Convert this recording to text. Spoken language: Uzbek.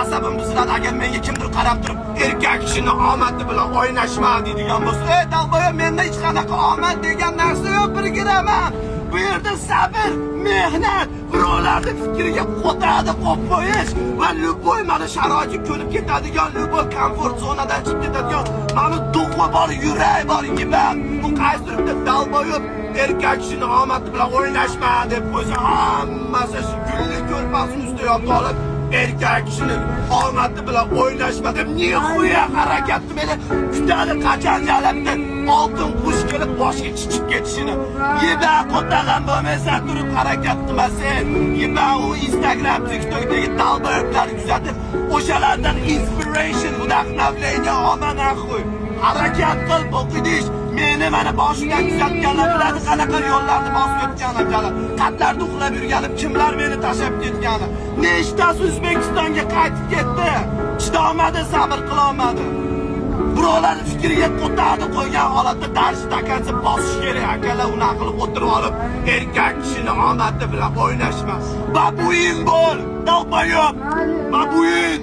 asabim buziladi agar menga kimdir qarab turib erkak kishini omadi bilan o'ynashma deydigan bo'lsa, dalboya menda hech qanaqa omad degan narsa yo'q, birgiraman. Bu yerda sabr, mehnat, birovlarning fikriga qo'taradi qo'yib qo'yish va luboy mana sharoitga ko'nib ketadigan, luboy komfort zonadan chiqib ketadigan, mana duxva bor, yurak bor yiban. Bu qaysidir dalboyib erkak kishini omadi bilan o'ynashma deb qo'ysa, hammasi shu gulli ko'rpasini ustiga yotib olib erkak kishini omadi bilan o'ynashma deb nihoya harakatni meni kutadi qachonjalabdi oltin qush kelib boshga chichib ketishini. Yeba qo'tagan bo'lmasa turib harakat qilmasin. Yeba u Instagram, TikTokdagi dalboylarni kuzatib, o'shalardan inspiration, vdохновление olma naxuy. Harakat qil, o'qidish. Meni mana boshidan kuzatganlar biladi qanaqa yo'llarni bosib o'tganim, qatlarda uxlab yurganim, kimlar meni tashlab ketgani. Nechtasi O'zbekistonga qaytib ketdi. Chidolmadi, sabr qila olmadi. Birovlarning fikriga qo'tardi qo'ygan holatda dars stakansi bosish kerak. Akalar uni qilib o'tirib olib, erkak kishini omadi bilan o'ynashma. Babuin bo'l, dalboyob. Babuin.